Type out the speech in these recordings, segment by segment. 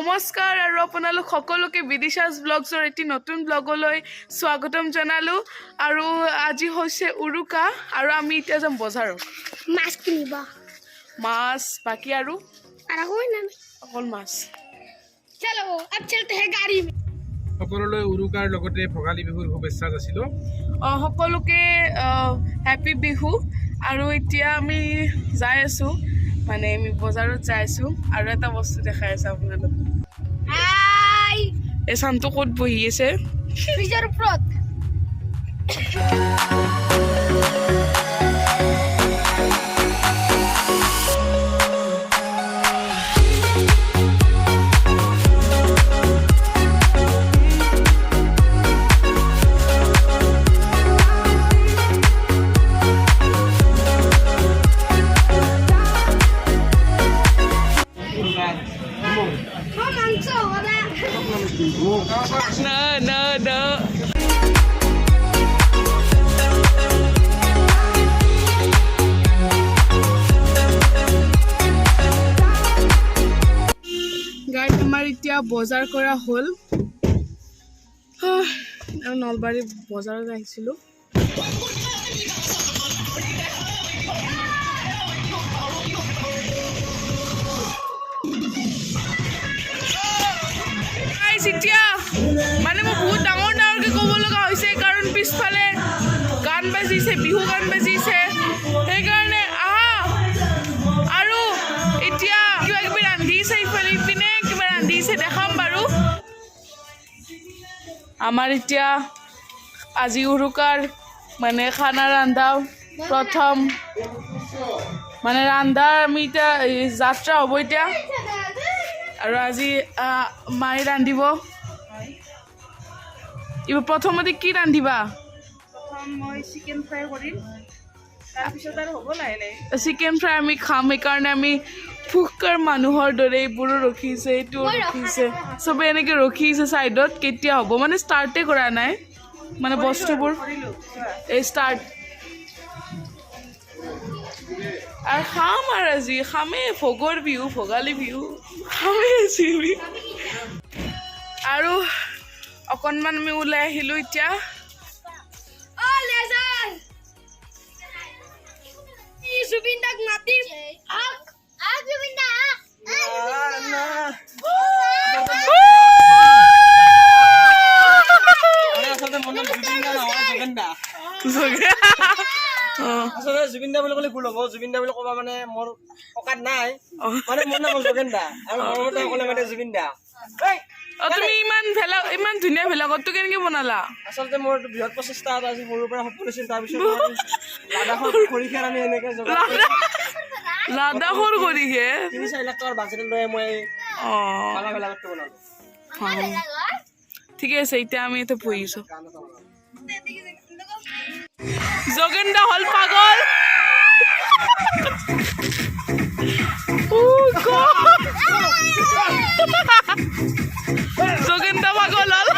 নমস্কাৰ আৰু আপোনালোক সকলোকে বিদিশাস ব্লগছৰ এটি নতুন ব্লগলৈ স্বাগতম জনালো আৰু আজি হৈছে উৰুকা আৰু আমি এতিয়া যাম বজাৰত মাছ কিনিব মাছ বাকি আৰু হয় না অকল মাছ চলো अब चलते हैं गाड़ी में সকলোলৈ উৰুকাৰ লগতে ভোগালী বিহুৰ শুভেচ্ছা যাচিলো সকলোকে হ্যাপি বিহু আৰু এতিয়া আমি যাই আছো মানে আমি বজাৰত যাই আছো আৰু এটা বস্তু দেখাই আছে আপোনালোক হাই এই শান্ত কোট বহি আছে ফ্ৰিজৰ ওপৰত No. Guys, আমাৰ এতিয়া বজাৰ কৰা হ'ল নলবাৰী বজাৰত আহিছিলোঁ এতিয়া মানে মই বহুত ডাঙৰকৈ ক'ব লগা হৈছে কাৰণ পিছফালে গান বাজিছে বিহু গান বাজিছে সেইকাৰণে আৰু এতিয়া কিবা কিবি ৰান্ধিছে ইফালে ইপিনে কিবা ৰান্ধিছে দেখাম বাৰু আমাৰ এতিয়া আজি উৰুকাৰ মানে খানা ৰান্ধা প্ৰথম মানে ৰান্ধাৰ আমি এতিয়া যাত্ৰা হ'ব এতিয়া আৰু আজি মাই ৰান্ধিব এইবাৰ প্ৰথমতে কি ৰান্ধিবা মই চিকেন ফ্ৰাই কৰিম তাৰপিছত আৰু হ'ব লাহে লাহে চিকেন ফ্ৰাই আমি খাম সেইকাৰণে আমি ভোকৰ মানুহৰ দৰে এইবোৰো ৰখিছে এইটো ৰখিছে চবে এনেকৈ ৰখিছে ছাইডত কেতিয়া হ'ব মানে ষ্টাৰ্টে কৰা নাই মানে বস্তুবোৰ এই ষ্টাৰ্ট আৰু খাম আৰু আজি খামেই ভোগৰ বিহু ভোগালী বিহু খামেই আজি আৰু অকণমান আমি ওলাই আহিলোঁ এতিয়া জুবিনদাক মাতি জুবিনদা জুবিনদা বুলি ক'লে ভুল হ'ব জুবিনদা বুলি ক'বা মানে মোৰ অকাত নাই মানে মোৰ নাম যোগেনদা আৰু ঘৰতে ক'লে মানে জুবিনদা তুমি ইমান ধুনীয়া ভেলাঘৰটো কেনেকৈ বনালা আচলতে মোৰ বৃহৎ প্ৰচেষ্টা এটা আজি সৰুৰ পৰা সপোন আছিল তাৰপিছত লাডাখৰ খৰিখাৰ আমি এনেকৈ লাডাখৰ খৰিখে 3-4 লাখ টকাৰ বাজেট লৈ মই পালা ভেলাঘৰটো বনালোঁ ঠিকে আছে এতিয়া আমি ইয়াতে বহিছোঁ যোগেনদা হল পাগল যোগেনদা পাগল হল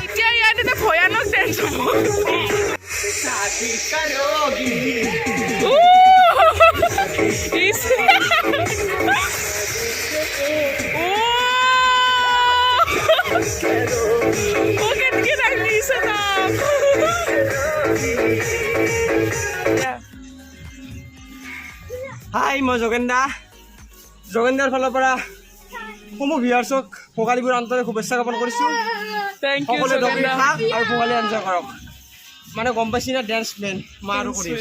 এতিয়া ইয়াত এটা ভয়ানক ডেন্স হ'ব হাই মই যোগেনদাৰ ফালৰ পৰা সমূহ ভিউৱাৰ্ছক ভোগালী বিহুৰ আন্তৰিক শুভেচ্ছা জ্ঞাপন কৰিছোঁ সকলোৱে দগৰি খাওক আৰু ভোগালী এনজয় কৰক মানে গম পাইছি না ডেন্স প্লেন মই আৰু কৰি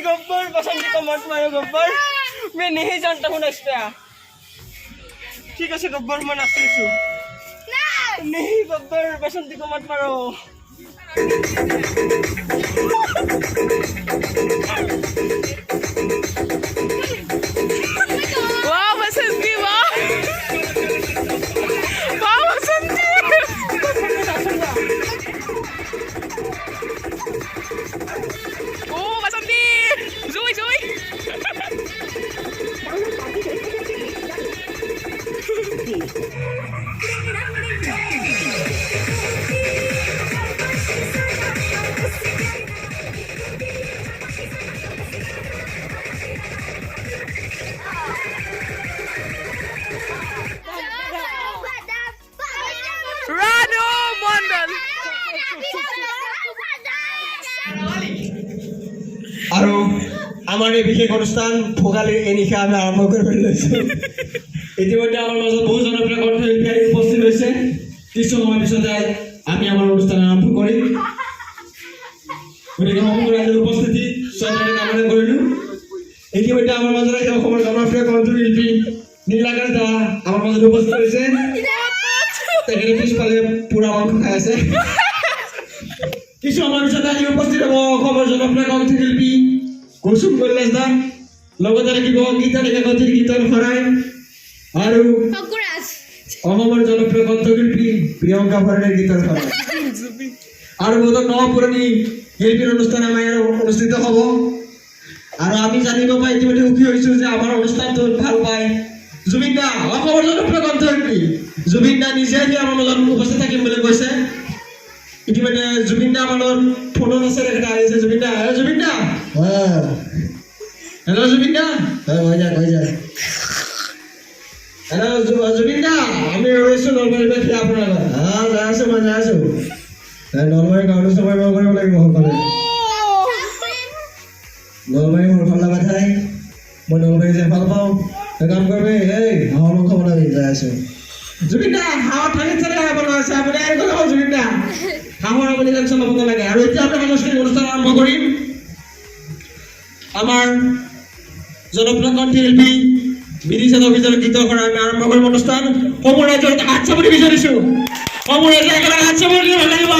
गब्बर पसंद को मत मारो गब्बर मैं नहीं जानता हूँ नस्ता ঠিক আছে গব্বৰ মই নাচি আছোঁ নেহি গব্বৰ বসন্তি কো মত মাৰো वाह बसंती वाह वाह बसंती ओ बसंती जुई जुई रानू मंडल আৰু আমাৰ এই বিশেষ অনুষ্ঠান ভোগালীৰ এই নিশা আমি আৰম্ভ কৰিবলৈ লৈছোঁ ইতিমধ্যে আমাৰ মাজত বহু জনপ্ৰিয় কণ্ঠশিল্পী উপস্থিত হৈছে কিছু সময় পিছতে আমি আমাৰ অনুষ্ঠান আৰম্ভ কৰিম গতিকে সকলো ৰাইজৰ উপস্থিতি সদৰে কামনা কৰিলোঁ ইতিমধ্যে আমাৰ মাজত অসমৰ জনপ্ৰিয় কণ্ঠশিল্পী নীলাকান্ত দা আমাৰ মাজত উপস্থিত হৈছে তেখেতে পিছফালে পুৰা মাংস খাই আছে কিছু আমাৰ পিছতে আহি উপস্থিত হ'ব অসমৰ জনপ্ৰিয় কণ্ঠশিল্পী কুসুম কৈলাশ দা লগতে থাকিব গীতা একাগতিৰ গীতৰ শৰাই আৰু অসমৰ জনপ্ৰিয় কণ্ঠশিল্পী প্ৰিয়ংকা ভৰালীৰ গীতৰ শৰাই আৰু বহুত নপুৰণি শিল্পীৰ অনুষ্ঠান আমাৰ অনুষ্ঠিত হ'ব আৰু আমি জানিব পাই ইতিমধ্যে সুখী হৈছোঁ যে আমাৰ অনুষ্ঠানটো ভাল পায় জুবিন দা অসমৰ জনপ্ৰিয় কণ্ঠশিল্পী জুবিন দা নিজে আহি আমাৰ মাজত উপস্থিত থাকিম বুলি কৈছে ইতিমধ্যে জুবিন দা আমাৰ লগত ফোনত আছে তেখেতে আহিছে জুবিন দা হেল্ল' জুবিন দা হেল্ল' জুবিন দা হৈ যায় হেল্ল' জুবিন দা আমি ৰৈছোঁ নলবাৰীৰ পৰা আপোনাৰ লগত যাই আছোঁ মই যাই আছোঁ নলবাৰীৰ গাঁৱতো সময় কৰিব লাগিব সকলোৱে নলবাৰী মোৰ ভাল লগা ঠাই মই নলবাৰী যাই ভাল পাওঁ কাম কৰিবি এই হাঁহৰ মাংস বনাবি যাই আছোঁ জুবিন দা হাঁহৰ ঠাইত চালে বনোৱা আছে আপুনি আৰু কথা জুবিন দা হাঁহৰ আপুনি টেনশ্যন ল'ব নালাগে আৰু এতিয়া আমি সাংস্কৃতিক অনুষ্ঠান আৰম্ভ কৰিম আমাৰ জনপ্ৰিয় কণ্ঠশিল্পী বিদিশা অভিযানৰ গীতৰ পৰা আমি আৰম্ভ কৰিম অনুষ্ঠান সমূহ ৰাইজৰ হাত চাপৰি বিচাৰিছোঁ সমূহ ৰাইজে একেলগে হাত চাপৰি দিব লাগিব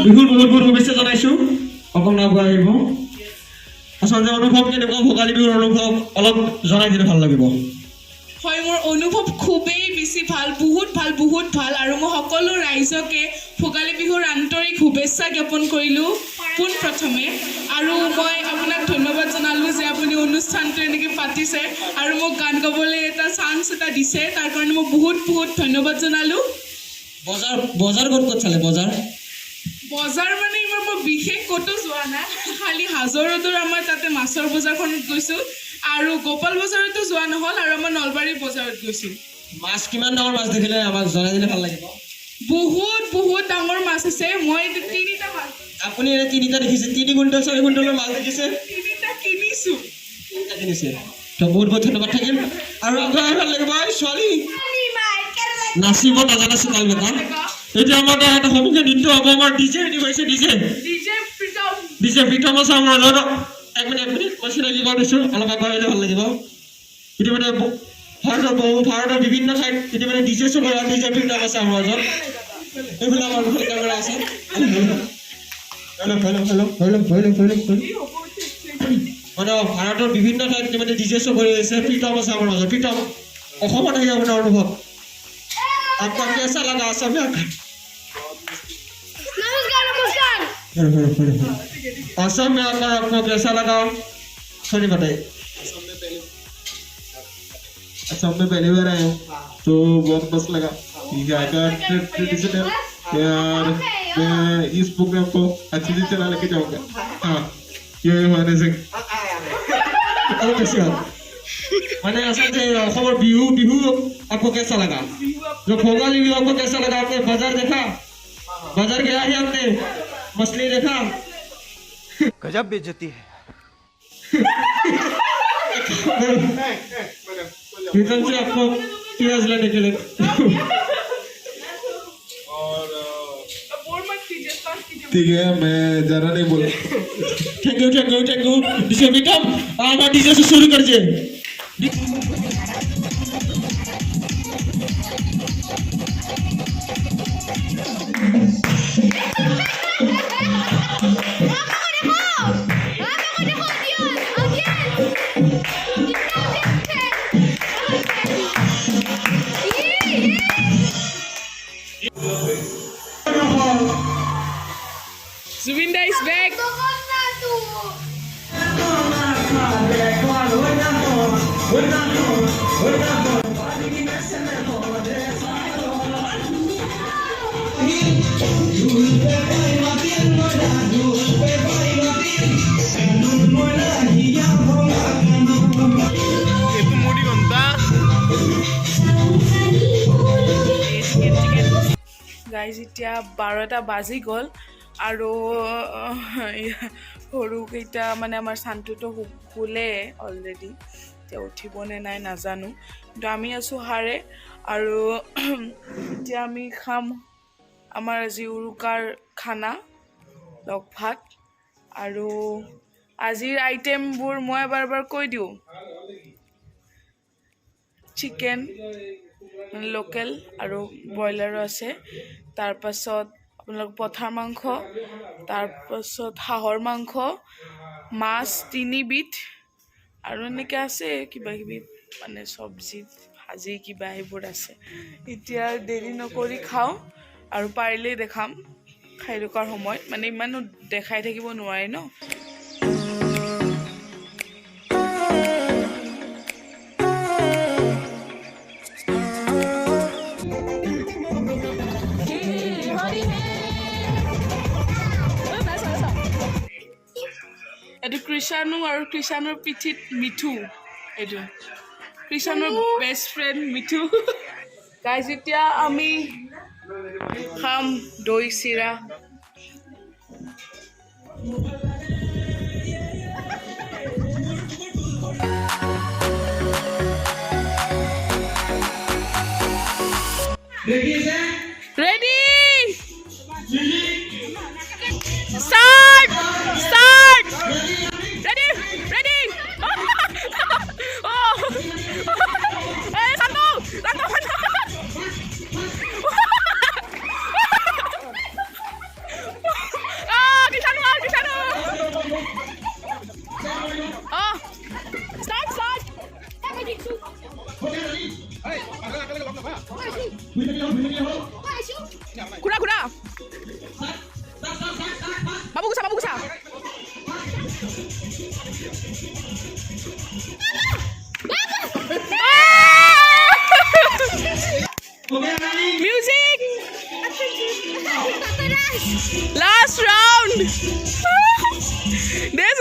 বিহুৰ বহুত বহুত শুভেচ্ছা জনাইছোঁ সকলো আগুৱাই আহিব আচলতে অনুভৱ কেনেকুৱা ভোগালী বিহুৰ অনুভৱ অলপ জনাই দিলে ভাল লাগিব হয় মোৰ অনুভৱ খুবেই বেছি ভাল বহুত ভাল আৰু মই সকলো ৰাইজকে ভোগালী বিহুৰ আন্তৰিক শুভেচ্ছা জ্ঞাপন কৰিলোঁ পোনপ্ৰথমে আৰু মই আপোনাক ধন্যবাদ জনালোঁ যে আপুনি অনুষ্ঠানটো এনেকৈ পাতিছে আৰু মোক গান গাবলৈ এটা চান্স এটা দিছে তাৰ কাৰণে মই বহুত ধন্যবাদ জনালোঁ বজাৰ ক'ত চালে বজাৰ মানে এইবাৰ মই বিশেষ ক'তো যোৱা নাই খালি হাজোৰদৰ আমাৰ তাতে মাছৰ বজাৰখনত গৈছোঁ আৰু গোপাল বজাৰতো যোৱা নহ'ল আৰু আমাৰ নলবাৰী বজাৰত গৈছোঁ মাছ কিমান ডাঙৰ মাছ দেখিলে আমাক জনাই দিলে ভাল লাগিব বহুত ডাঙৰ মাছ আছে মই তিনিটা মাছ আপুনি এনে তিনিটা দেখিছে 3 কুইণ্টেল 4 কুইণ্টেলৰ মাছ দেখিছে তিনিটা কিনিছোঁ কিনিছে তো বহুত ধন্যবাদ থাকিল আৰু আগুৱাই ভাল লাগিব ছোৱালী নাচিব নাজানা চোতাল বেটা এতিয়া আমাৰ এটা সন্মুখীন নৃত্য হ'ব আমাৰ ডিজে ৰেডি হৈছে ডিজে প্ৰীতম আছে আমাৰ লগত এক মিনিট মই চিনাকি কৰি দিছোঁ অলপ আগুৱাই আহিলে ভাল লাগিব ইতিমধ্যে ভাৰতৰ বিভিন্ন ঠাইত ইতিমধ্যে ডিজে চলোৱা ডিজে প্ৰীতম আছে আমাৰ মাজত এইফালে আমাৰ কেমেৰা আছে মানে ভাৰতৰ বিভিন্ন ঠাইত মানে ডিজে শ্ব' কৰি আছে প্ৰীতম আছে আমাৰ মাজত প্ৰীতম অসমত আহি আপোনাৰ অনুভৱ आपका कैसा लगा असम में आकर नमस्कार असम में आकर आपको कैसा लगा सॉरी बताइए असम में पहली बार आया हूँ तो बहुत मस्त लगा यहाँ का ट्रेडिशनल यार मैं इस प्रोग्राम को अच्छे से चला लेके जाऊँगा हाँ ये हमारे से और कैसे मैंने असम से खबर बिहू बिहू आपको कैसा लगा जो भोगाली बिहू आपको कैसा लगा आपने बाजार देखा बाजार गया है आपने मछली देखा गजब बेइज्जती है प्रीतम से आपको प्याज लेने के लिए ठीक है मैं ज़्यादा नहीं बोला थैंक यू डीजे प्रीतम आप डीजे से शुरू कर दीजिए Zubinda is back. গাইজ এতিয়া 12টা বাজি গ'ল আৰু সৰুকেইটা মানে আমাৰ চান্তুটো শুলে অলৰেডি এতিয়া উঠিবনে নাই নাজানো কিন্তু আমি আছোঁ হাৰে আৰু এতিয়া আমি খাম আমাৰ আজি উৰুকাৰ খানা লগ ভাত আৰু আজিৰ আইটেমবোৰ মই বাৰ কৈ দিওঁ চিকেন লোকেল আৰু ব্ৰইলাৰো আছে তাৰপাছত আপোনালোক পঠাৰ মাংস তাৰপাছত হাঁহৰ মাংস মাছ 3 বিধ আৰু এনেকৈ আছে কিবা কিবি মানে চব্জি ভাজি কিবা এইবোৰ আছে এতিয়া দেৰি নকৰি খাওঁ আৰু পাৰিলেই দেখাম খাই থকাৰ সময়ত মানে ইমানো দেখাই থাকিব নোৱাৰি ন এইটো কৃষাণু আৰু কৃষাণুৰ পিঠিত মিঠু এইটো কৃষাণুৰ বেষ্ট ফ্ৰেণ্ড মিঠু গাইজ এতিয়া আমি খাম দৈ চিৰা Ready? Start! Ready? Oh! Hey, Santu! Kishanu! Oh! Start! Kura! Babu gusa! Music! Last round! There's